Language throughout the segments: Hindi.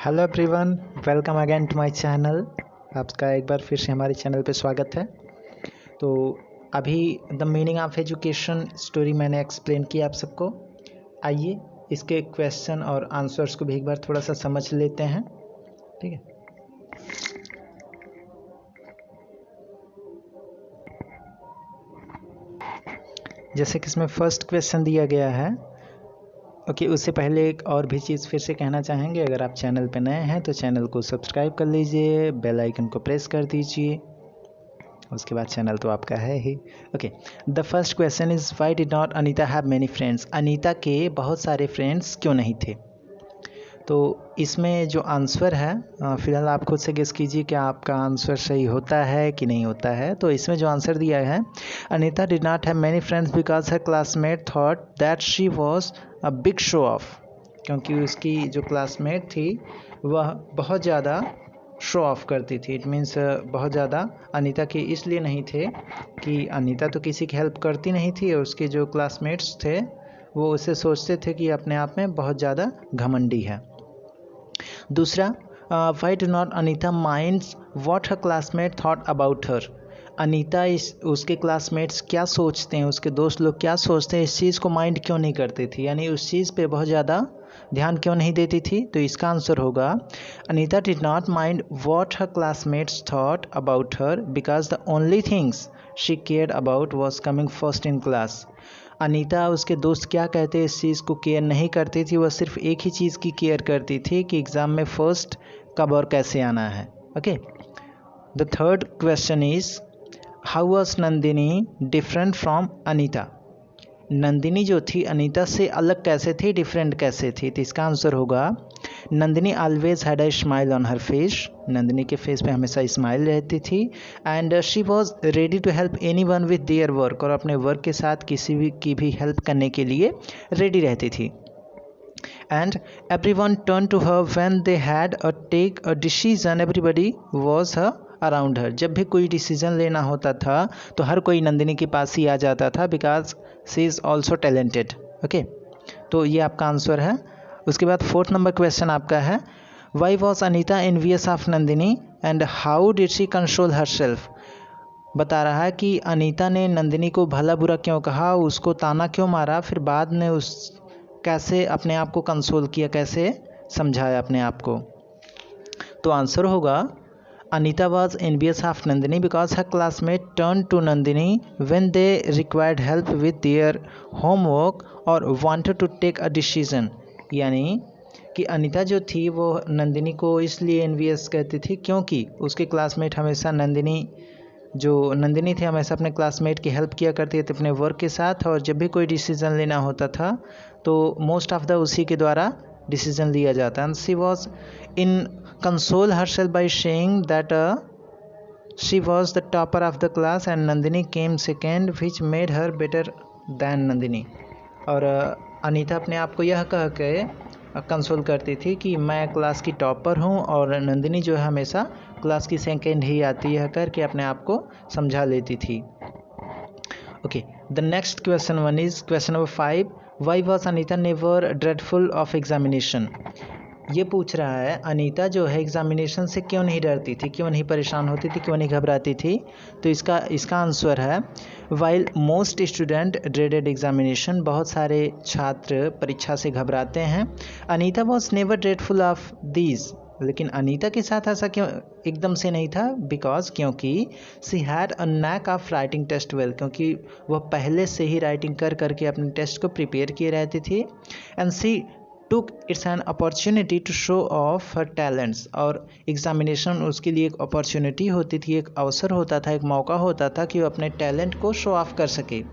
Hello everyone, welcome again to my channel. आपका एक बार फिर से हमारे चैनल पे स्वागत है। तो अभी the meaning of education story मैंने एक्सप्लेन किया आप सबको। आइए इसके क्वेश्चन और आंसर्स को भी एक बार थोड़ा सा समझ लेते हैं, ठीक है। जैसे कि इसमें फर्स्ट क्वेश्चन दिया गया है। ओके, उससे पहले एक और भी चीज़ फिर से कहना चाहेंगे, अगर आप चैनल पर नए हैं तो चैनल को सब्सक्राइब कर लीजिए, बेल आइकन को प्रेस कर दीजिए, उसके बाद चैनल तो आपका है ही। Okay, the first question is why did not Anita have many friends. Anita के बहुत सारे फ्रेंड्स क्यों नहीं थे। तो इसमें जो आंसर है, फिलहाल आप खुद से गेस कीजिए कि आपका आंसर सही होता है कि नहीं होता है। तो इसमें जो आंसर दिया है, Anita did not have many friends because her classmate thought that she was a big show off. क्योंकि उसकी जो क्लासमेट थी वह बहुत ज़्यादा शो ऑफ करती थी। इट मीन्स बहुत ज़्यादा अनीता के इसलिए नहीं थे कि अनीता तो किसी की हेल्प करती नहीं थी, और उसके जो क्लासमेट्स थे वो उसे सोचते थे कि अपने आप में बहुत ज़्यादा घमंडी है। दूसरा, why do not Anita minds what her classmate thought about हर। अनीता उसके क्लासमेट्स क्या सोचते हैं, उसके दोस्त लोग क्या सोचते हैं, इस चीज़ को माइंड क्यों नहीं करती थी, यानी उस चीज़ पे बहुत ज़्यादा ध्यान क्यों नहीं देती थी। तो इसका आंसर होगा, Anita did not mind what her classmates thought about her because the only things she cared about was coming first in class. Anita उसके दोस्त क्या कहते इस चीज़ को केयर नहीं करती थी, वह सिर्फ एक ही चीज़ की केयर करती थी कि एग्ज़ाम में फ़र्स्ट कब और कैसे आना है। Okay, the third question is how was Nandini different from Anita. Nandini जो थी अनीता से अलग कैसे थी, डिफरेंट कैसे थी। तो इसका आंसर होगा, Nandini always had a smile on her face. Nandini के फेस पे हमेशा स्माइल रहती थी। And she was ready to help anyone with their work, और अपने वर्क के साथ किसी भी की भी हेल्प करने के लिए रेडी रहती थी। And everyone turn to her when they had a take a decision, everybody was her around her. जब भी कोई डिसीजन लेना होता था तो हर कोई नंदिनी के पास ही आ जाता था, because she is also talented. Okay, तो ये आपका आंसर है। उसके बाद फोर्थ नंबर क्वेश्चन आपका है, why was Anita envious of Nandini and how did she control her self. बता रहा है कि अनीता ने नंदिनी को भला बुरा क्यों कहा, उसको ताना क्यों मारा, फिर बाद में उस कैसे अपने आप को कंसोल किया, कैसे समझाया अपने आप को। तो आंसर होगा, Anita was envious of Nandini because her classmates turned to Nandini when they required help with their homework or wanted to take a decision। यानी कि अनीता जो थी वो नंदिनी को इसलिए एनवियस कहती थी क्योंकि उसके क्लासमेट हमेशा नंदिनी थी हमेशा अपने क्लासमेट की हेल्प किया करती थी अपने वर्क के साथ, और जब भी कोई डिसीज़न लेना होता था तो मोस्ट ऑफ द उसी के द्वारा डिसीजन लिया जाता है। And she was in console herself by saying that she was the topper of the class and Nandini came second, which made her better than Nandini। और अनीता अपने आप को यह कह के कंसोल करती थी कि मैं क्लास की टॉपर हूँ और नंदिनी जो है हमेशा क्लास की सेकेंड ही आती है, करके अपने आप को समझा लेती थी। Okay, the next question one is question number 5, why was Anita never dreadful of examination. ये पूछ रहा है अनीता जो है एग्जामिनेशन से क्यों नहीं डरती थी, क्यों नहीं परेशान होती थी, क्यों नहीं घबराती थी। तो इसका आंसर है, while most student dreaded examination. बहुत सारे छात्र परीक्षा से घबराते हैं। Anita was never dreadful of these. लेकिन अनीता के साथ ऐसा क्यों एकदम से नहीं था, बिकॉज क्योंकि she had a knack of writing test well. क्योंकि वह पहले से ही राइटिंग करके अपने टेस्ट को प्रिपेयर किए रहती थी। And she took it's an opportunity to show off her talents। और एग्जामिनेशन उसके लिए एक अपॉर्चुनिटी होती थी, एक अवसर होता था, एक मौका होता था कि वो अपने टैलेंट को शो ऑफ कर सके।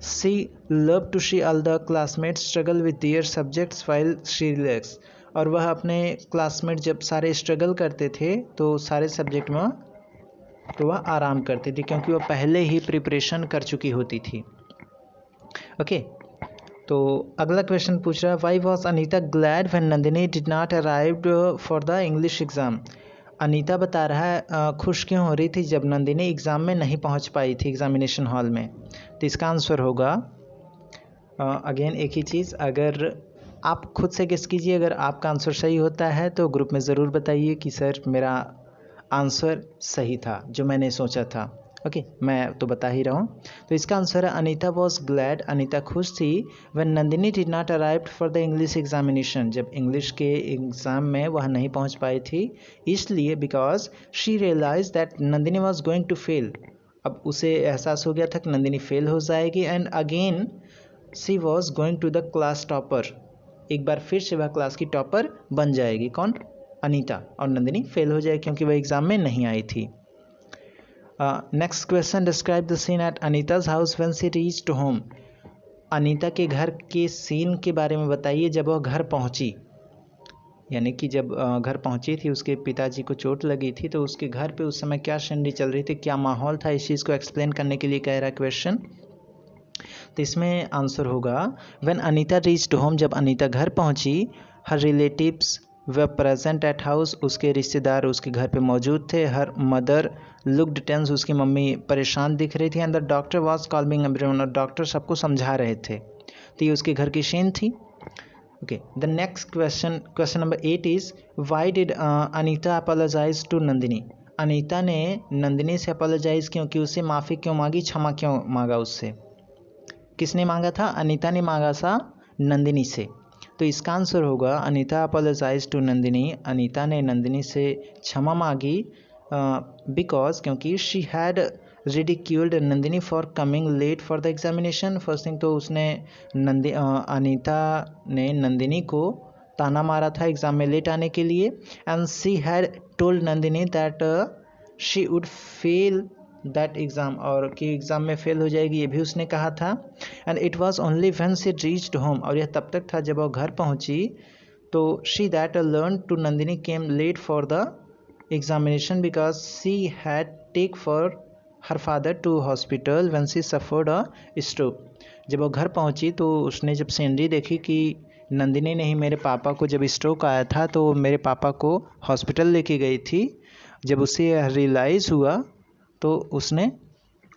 She love to see all the classmates struggle with their subjects while she relax. और वह अपने क्लासमेट जब सारे स्ट्रगल करते थे तो सारे सब्जेक्ट में तो वह आराम करती थी, क्योंकि वह पहले ही प्रिपरेशन कर चुकी होती थी। ओके, तो अगला क्वेश्चन पूछ रहा है, why was Anita glad when Nandini did not arrived for the English exam. Anita बता रहा है खुश क्यों हो रही थी जब नंदिनी एग्ज़ाम में नहीं पहुंच पाई थी एग्जामिनेशन हॉल में। तो इसका आंसर होगा, अगेन एक ही चीज़, अगर आप खुद से गेस कीजिए, अगर आपका आंसर सही होता है तो ग्रुप में ज़रूर बताइए कि सर मेरा आंसर सही था जो मैंने सोचा था। ओके, मैं तो बता ही रहा हूँ। तो इसका आंसर है अनीता वॉज ग्लैड, अनीता खुश थी when Nandini did not arrived for the English examination, जब इंग्लिश के एग्ज़ाम में वह नहीं पहुँच पाई थी, इसलिए because she realise that Nandini was going to fail, अब उसे एहसास हो गया था कि नंदिनी फेल हो जाएगी, and again she was going to the class topper, एक बार फिर से वह क्लास की टॉपर बन जाएगी। कौन? अनीता, और नंदिनी फेल हो जाएगी क्योंकि वह एग्ज़ाम में नहीं आई थी। Next question, describe the scene at Anita's house when she reached home, Anita के घर के सीन के बारे में बताइए जब वह घर पहुंची, यानी कि जब घर पहुंची थी, उसके पिताजी को चोट लगी थी, तो उसके घर पे उस समय क्या सीनरी चल रही थी, क्या माहौल था, इस चीज़ को एक्सप्लेन करने के लिए कह रहा है क्वेश्चन। तो इसमें आंसर होगा व्हेन अनीता रीच्ड होम, जब अनीता घर पहुंची, her relatives were present at house, उसके रिश्तेदार उसके घर पे मौजूद थे, हर मदर लुक्ड टेंस, उसकी मम्मी परेशान दिख रही थी, and the doctor was calming everyone, और डॉक्टर सबको समझा रहे थे। तो ये उसके घर की सीन थी। Okay, the next question, question number 8 is why did Anita apologise to Nandini, Anita ने नंदिनी से अपोलोजाइज क्यों की, उससे माफ़ी क्यों मांगी, क्षमा क्यों मांगा उससे, किसने मांगा था? अनीता ने मांगा था नंदिनी से। तो इसका आंसर होगा अनीता अपोलोजाइज टू नंदिनी, अनीता ने नंदिनी से क्षमा मांगी बिकॉज, क्योंकि she had ridiculed Nandini for coming late for the examination. First thing तो उसने अनीता ने नंदिनी को ताना मारा था एग्ज़ाम में लेट आने के लिए, and she had told Nandini that she would fail that exam, और कि एग्ज़ाम में फेल हो जाएगी, ये भी उसने कहा था। And it was only when she reached home, और यह तब तक था जब वह घर पहुंची, तो she that learn to Nandini came late for the examination because she had take for her father to hospital when she suffered a stroke. जब वह घर पहुंची तो उसने जब सीनरी देखी कि नंदिनी ने ही मेरे पापा को, जब स्ट्रोक आया था तो मेरे पापा को हॉस्पिटल लेके गई थी, जब उसे रियलाइज़ हुआ तो उसने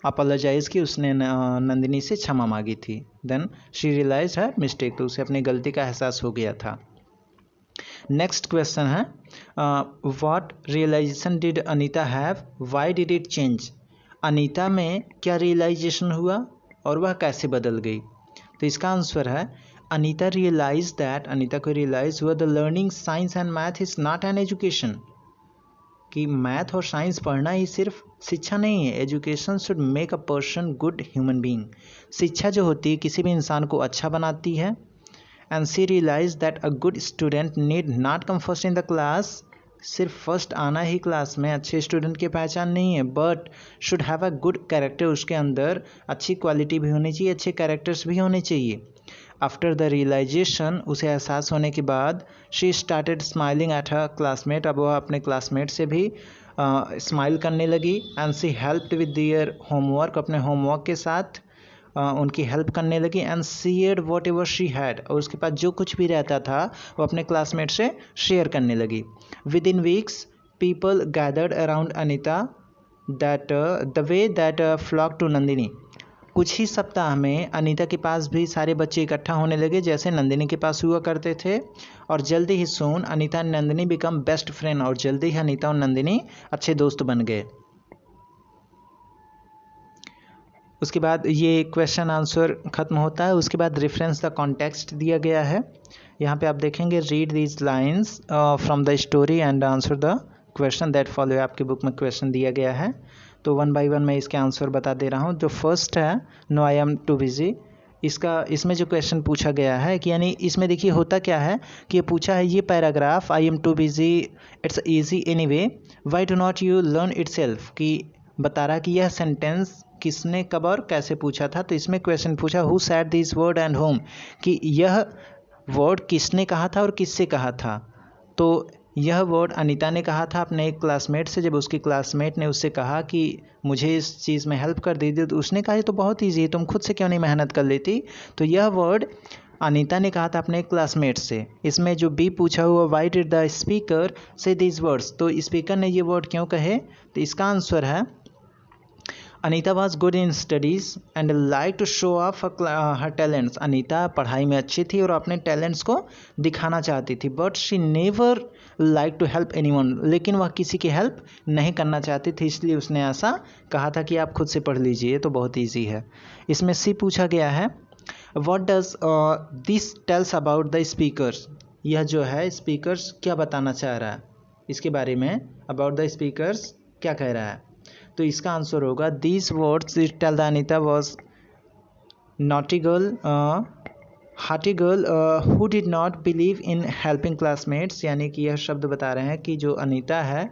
अपोलोजाइज़ की, उसने नंदिनी से क्षमा मांगी थी। Then she realise her mistake, तो उसे अपनी गलती का एहसास हो गया था। नेक्स्ट क्वेश्चन है what realisation did Anita have, why did it change, Anita में क्या रियलाइजेशन हुआ और वह कैसे बदल गई। तो इसका आंसर है अनीता रियलाइज दैट, अनीता को रियलाइज हुआ the learning science and math is not an education, कि मैथ और साइंस पढ़ना ही सिर्फ शिक्षा नहीं है। Education should make a person good human being, शिक्षा जो होती है किसी भी इंसान को अच्छा बनाती है। And she realise that a good student need not come first in the class, सिर्फ फर्स्ट आना ही क्लास में अच्छे स्टूडेंट की पहचान नहीं है, but should have a good character, उसके अंदर अच्छी क्वालिटी भी होनी चाहिए, अच्छे कैरेक्टर्स भी होने चाहिए। आफ्टर द रियलाइजेशन, उसे एहसास होने के बाद, she started smiling at her classmate, अब वह अपने क्लासमेट से भी स्माइल करने लगी। And she helped with their homework, अपने होमवर्क के साथ उनकी हेल्प करने लगी। And shared whatever she had, और उसके पास जो कुछ भी रहता था वो अपने क्लासमेट से शेयर करने लगी। Within weeks people gathered around Anita that the way that flock to Nandini, कुछ ही सप्ताह में अनीता के पास भी सारे बच्चे इकट्ठा होने लगे जैसे नंदिनी के पास हुआ करते थे। और जल्दी ही soon Anita and Nandini become best friend, और जल्दी ही अनीता और नंदिनी अच्छे दोस्त बन गए। उसके बाद ये क्वेश्चन आंसर खत्म होता है। उसके बाद रेफरेंस द कॉन्टेक्स्ट दिया गया है, यहाँ पे आप देखेंगे read these lines from the story and answer the question that follow, आपकी बुक में क्वेश्चन दिया गया है। तो वन बाय वन मैं इसके आंसर बता दे रहा हूँ। जो फर्स्ट है no I am too busy, इसमें जो क्वेश्चन पूछा गया है कि यानी इसमें देखिए होता क्या है कि ये पूछा है ये paragraph I am too busy it's easy any way why do not you learn it self, कि बता रहा कि यह सेंटेंस किसने कब और कैसे पूछा था। तो इसमें क्वेश्चन पूछा who said this word and home, कि यह वर्ड किसने कहा था और किससे कहा था। तो यह वर्ड अनीता ने कहा था अपने एक क्लासमेट से, जब उसकी क्लासमेट ने उससे कहा कि मुझे इस चीज़ में हेल्प कर दीजिए, तो उसने कहा ये तो बहुत ईजी है, तुम खुद से क्यों नहीं मेहनत कर लेती। तो यह वर्ड अनीता ने कहा था अपने क्लासमेट से। इसमें जो बी पूछा हुआ why did the speaker say this words, तो स्पीकर ने ये वर्ड क्यों कहे, तो इसका आंसर है Anita was good in studies and like to show off her talents. Anita पढ़ाई में अच्छी थी और अपने टैलेंट्स को दिखाना चाहती थी। But she never like to help anyone, लेकिन वह किसी की हेल्प नहीं करना चाहती थी, इसलिए उसने ऐसा कहा था कि आप खुद से पढ़ लीजिए, ये तो बहुत ईजी है। इसमें सी पूछा गया है what does this tells about the speakers. यह जो है स्पीकर्स क्या बताना चाह रहा है, इसके बारे में अबाउट द स्पीकर्स क्या कह रहा है। तो इसका आंसर होगा these words tell the Anita was naughty girl, haughty girl who did not believe in helping classmates. यानी कि यह शब्द बता रहे हैं कि जो अनीता है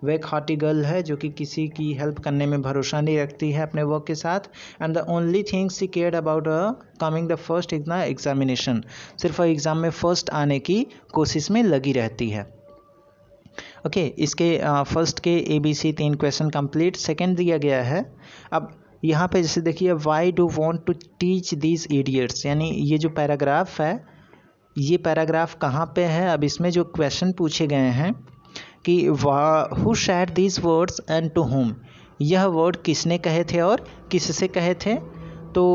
वह एक हार्टी गर्ल है जो कि किसी की हेल्प करने में भरोसा नहीं रखती है अपने वर्क के साथ। And the only thing she cared about coming the first is the examination. सिर्फ एग्ज़ाम में फर्स्ट आने की कोशिश में लगी रहती है। ओके, इसके फर्स्ट के ABC 3 क्वेश्चन कंप्लीट। सेकंड दिया गया है, अब यहाँ पे जैसे देखिए why do want to teach these idiots, यानी ये जो पैराग्राफ है ये पैराग्राफ कहाँ पे है। अब इसमें जो क्वेश्चन पूछे गए हैं कि who said these words and to whom, यह वर्ड किसने कहे थे और किससे कहे थे। तो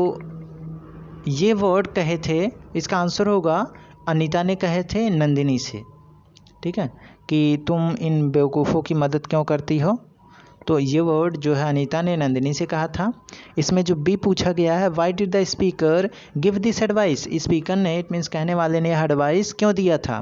ये वर्ड कहे थे, इसका आंसर होगा अनीता ने कहे थे नंदिनी से। ठीक है, कि तुम इन बेवकूफ़ों की मदद क्यों करती हो। तो ये वर्ड जो है अनीता ने नंदिनी से कहा था। इसमें जो बी पूछा गया है why did the speaker give this advice, speaker ने इट मीन्स कहने वाले ने यह एडवाइस क्यों दिया था।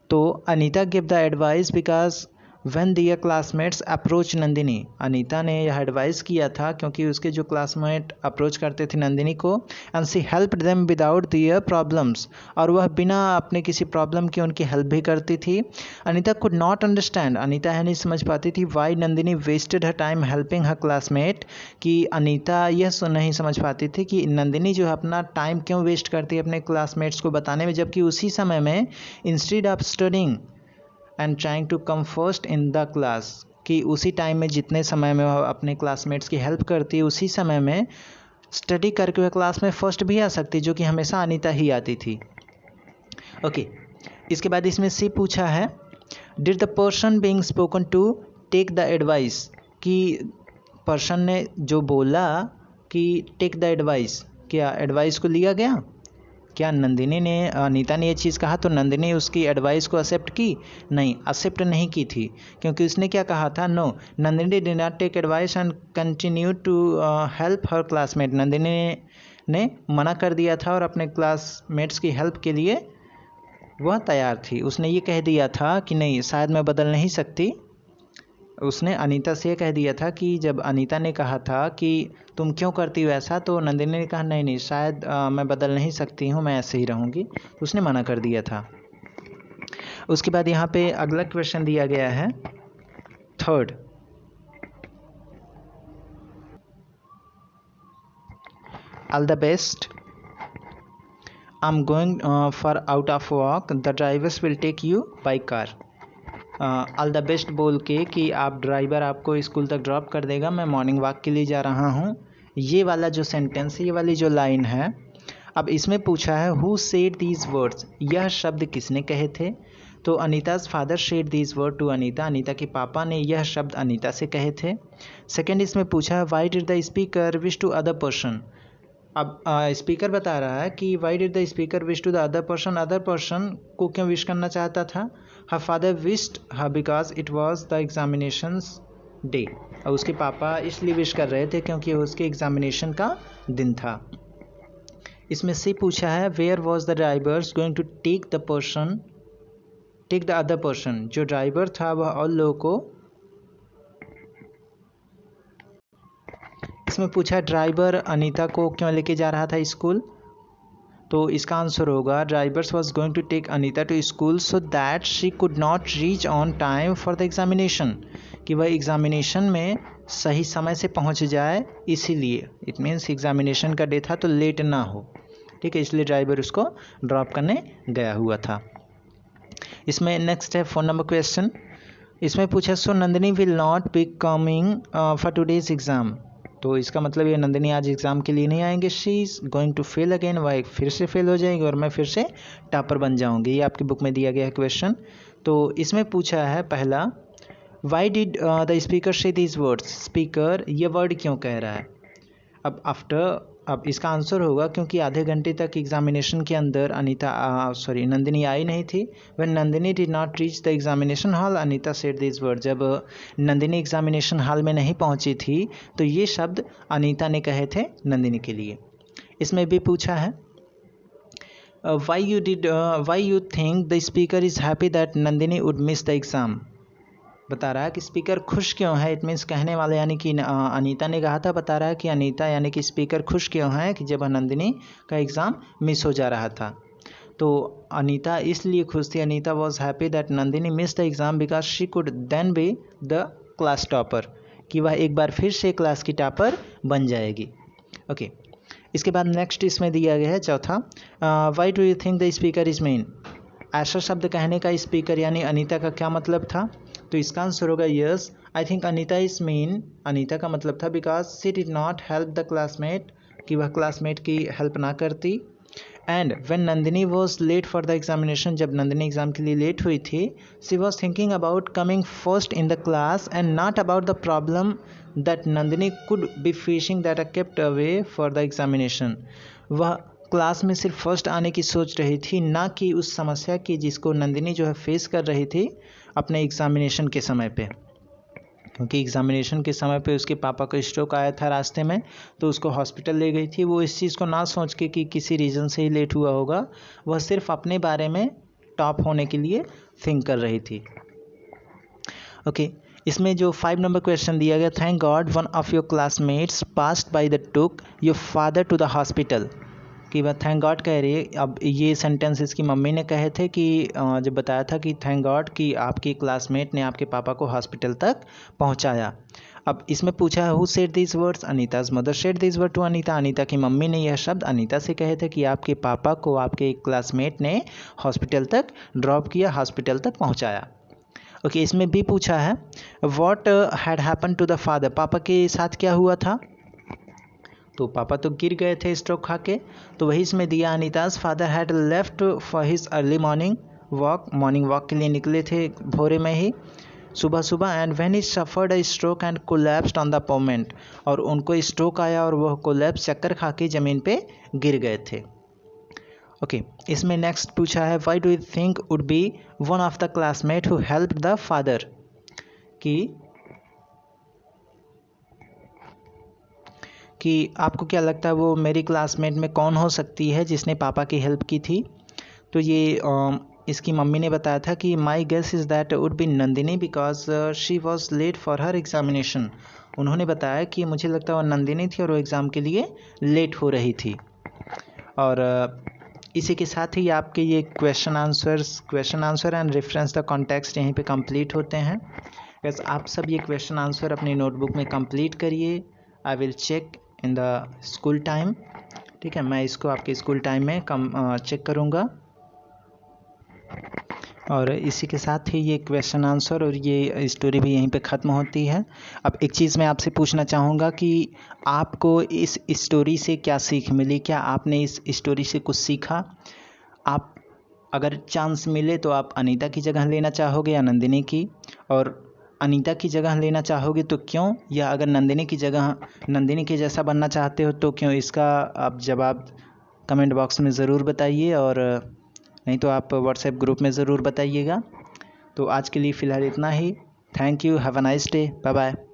तो Anita give the advice because when their classmates approach Nandini, Anita ने यह एडवाइस किया था क्योंकि उसके जो क्लासमेट अप्रोच करते थे नंदिनी को, and she helped them without their problems, और वह बिना अपने किसी प्रॉब्लम के उनकी हेल्प भी करती थी। Anita could not understand, Anita है नहीं समझ पाती थी वाई नंदिनी वेस्टेड हर टाइम हेल्पिंग हर क्लासमेट, कि अनीता यह नहीं समझ पाती थी कि नंदिनी जो है अपना टाइम क्यों वेस्ट करती है अपने क्लासमेट्स को बताने में, जबकि उसी समय में instead of studying and trying to come first in the class, कि उसी टाइम में जितने समय में वह अपने क्लासमेट्स की हेल्प करती है उसी समय में स्टडी करके वह क्लास में फर्स्ट भी आ सकती, जो कि हमेशा अनीता ही आती थी। ओके, इसके बाद इसमें सी पूछा है did the person being spoken to take the advice, कि पर्सन ने जो बोला कि टेक द एडवाइस, क्या एडवाइस को लिया गया। क्या नंदिनी ने अनीता ने ये चीज़ कहा तो नंदिनी उसकी एडवाइस को एक्सेप्ट की, नहीं एक्सेप्ट नहीं की थी, क्योंकि उसने क्या कहा था, no Nandini did not take advice and continue to help her classmate. Nandini ने मना कर दिया था और अपने क्लासमेट्स की हेल्प के लिए वह तैयार थी। उसने ये कह दिया था कि नहीं शायद मैं बदल नहीं सकती, उसने अनीता से कह दिया था कि जब अनीता ने कहा था कि तुम क्यों करती हो ऐसा, तो नंदिनी ने कहा नहीं नहीं शायद मैं बदल नहीं सकती हूँ, मैं ऐसे ही रहूँगी, तो उसने मना कर दिया था। उसके बाद यहाँ पे अगला क्वेश्चन दिया गया है third, all the best, I am going for out of walk, the drivers will take you by car. All the best बोल के कि आप ड्राइवर आपको स्कूल तक ड्रॉप कर देगा, मैं मॉर्निंग वॉक के लिए जा रहा हूँ। ये वाला जो सेंटेंस है, ये वाली जो लाइन है, अब इसमें पूछा है हु सेड दीज वर्ड्स, यह शब्द किसने कहे थे। तो Anita's father said these word to Anita, Anita के पापा ने यह शब्द अनीता से कहे थे। सेकेंड इसमें पूछा है why did the speaker wish to other person. अब स्पीकर बता रहा है कि why did the speaker wish to the other person को क्यों विश करना चाहता था। Her father wished her because it was the examinations day, और उसके पापा इसलिए विश कर रहे थे क्योंकि उसके एग्जामिनेशन का दिन था। इसमें से पूछा है where was the drivers going to take the other person, जो ड्राइवर था वह और लोगों को, इसमें पूछा ड्राइवर अनीता को क्यों लेके जा रहा था स्कूल। तो इसका आंसर होगा drivers was going to take Anita to school so that she could not reach on time for the examination, कि वह एग्जामिनेशन में सही समय से पहुंच जाए, इसीलिए इट मीन्स एग्जामिनेशन का डे था तो लेट ना हो। ठीक है, इसलिए ड्राइवर उसको ड्रॉप करने गया हुआ था। इसमें नेक्स्ट है 4 नंबर क्वेश्चन, इसमें पूछा so Nandini will not be coming for today's exam. तो इसका मतलब ये नंदिनी आज एग्ज़ाम के लिए नहीं आएंगे, she is going to fail again, वह फिर से फेल हो जाएगी और मैं फिर से टॉपर बन जाऊंगी। ये आपकी बुक में दिया गया है क्वेश्चन। तो इसमें पूछा है पहला वाई डिड द स्पीकर से दीज वर्ड्स, स्पीकर ये वर्ड क्यों कह रहा है। अब इसका आंसर होगा क्योंकि आधे घंटे तक एग्जामिनेशन के अंदर नंदिनी आई नहीं थी। When Nandini did not reach the examination hall Anita said this word, जब नंदिनी एग्जामिनेशन हॉल में नहीं पहुंची थी तो ये शब्द अनीता ने कहे थे नंदिनी के लिए। इसमें भी पूछा है why you think the speaker is happy that Nandini would miss the exam. बता रहा है कि स्पीकर खुश क्यों है। इट मीन्स कहने वाले यानी कि अनीता ने कहा था, बता रहा है कि अनीता यानी कि स्पीकर खुश क्यों है कि जब नंदिनी का एग्ज़ाम मिस हो जा रहा था। तो अनीता इसलिए खुश थी, Anita was happy that Nandini miss the exam because she could then be the class topper, कि वह एक बार फिर से क्लास की टॉपर बन जाएगी। ओके इसके बाद नेक्स्ट इसमें दिया गया है चौथा, why do you think the speaker is mean. ऐसा शब्द कहने का स्पीकर यानी अनीता का क्या मतलब था। तो इसका आंसर होगा yes, I think Anita is mean. Anita का मतलब था because she did not help the classmate, कि वह क्लासमेट की हेल्प ना करती। And when Nandini was late for the examination, जब नंदिनी एग्जाम के लिए लेट हुई थी, she was thinking about coming first in the class and not about the problem that Nandini could be facing that are kept away for the examination. वह क्लास में सिर्फ फर्स्ट आने की सोच रही थी, ना कि उस समस्या की जिसको नंदिनी जो है फेस कर रही थी अपने एग्ज़ामिनेशन के समय पे। क्योंकि एग्ज़ामिनेशन के समय पे उसके पापा को स्ट्रोक आया था रास्ते में, तो उसको हॉस्पिटल ले गई थी। वो इस चीज़ को ना सोच के कि किसी रीज़न से ही लेट हुआ होगा, वह सिर्फ अपने बारे में टॉप होने के लिए थिंक कर रही थी। ओके इसमें जो 5 नंबर क्वेश्चन दिया गया, thank God one of your classmates passed by the took your father to the hospital, कि वह थैंक गॉड कह रही है। अब ये सेंटेंस इसकी मम्मी ने कहे थे कि जब बताया था कि थैंक गॉड कि आपकी क्लासमेट ने आपके पापा को हॉस्पिटल तक पहुंचाया। अब इसमें पूछा है who said this words, Anita's mother said this word to Anita, Anita की मम्मी ने यह शब्द अनीता से कहे थे कि आपके पापा को आपके क्लासमेट ने हॉस्पिटल तक ड्रॉप किया, हॉस्पिटल तक पहुँचाया। ओके इसमें भी पूछा है what had happen to the father, पापा के साथ क्या हुआ था। तो पापा तो गिर गए थे स्ट्रोक खा के, तो वही इसमें दिया Anita's father had left for his early morning walk के लिए निकले थे भोरे में ही सुबह सुबह। And when he suffered a stroke and collapsed on the pavement, और उनको स्ट्रोक आया और वह कोलैप्स चक्कर खा के ज़मीन पे गिर गए थे। ओके इसमें नेक्स्ट पूछा है why do you think would be one of the classmate who helped the father, कि आपको क्या लगता है वो मेरी क्लासमेट में कौन हो सकती है जिसने पापा की हेल्प की थी। तो ये इसकी मम्मी ने बताया था कि my guess is that would be Nandini because she was late for her examination. उन्होंने बताया कि मुझे लगता है वो नंदिनी थी और वो एग्ज़ाम के लिए लेट हो रही थी। और इसी के साथ ही आपके ये question answer and reference the context यहीं पे कंप्लीट होते हैं। बस आप सब ये क्वेश्चन आंसर अपनी नोटबुक में कंप्लीट करिए। I will check in the school time, ठीक है, मैं इसको आपके स्कूल टाइम में चेक करूँगा। और इसी के साथ ही ये क्वेश्चन आंसर और ये स्टोरी भी यहीं पे ख़त्म होती है। अब एक चीज़ मैं आपसे पूछना चाहूँगा कि आपको इस स्टोरी से क्या सीख मिली, क्या आपने इस स्टोरी से कुछ सीखा। आप अगर चांस मिले तो आप अनीता की जगह लेना चाहोगे या नंदिनी की, और अनीता की जगह लेना चाहोगे तो क्यों, या अगर नंदिनी की जगह नंदिनी के जैसा बनना चाहते हो तो क्यों, इसका आप जवाब कमेंट बॉक्स में ज़रूर बताइए, और नहीं तो आप व्हाट्सएप ग्रुप में ज़रूर बताइएगा। तो आज के लिए फ़िलहाल इतना ही। Thank you, have a nice day, bye bye.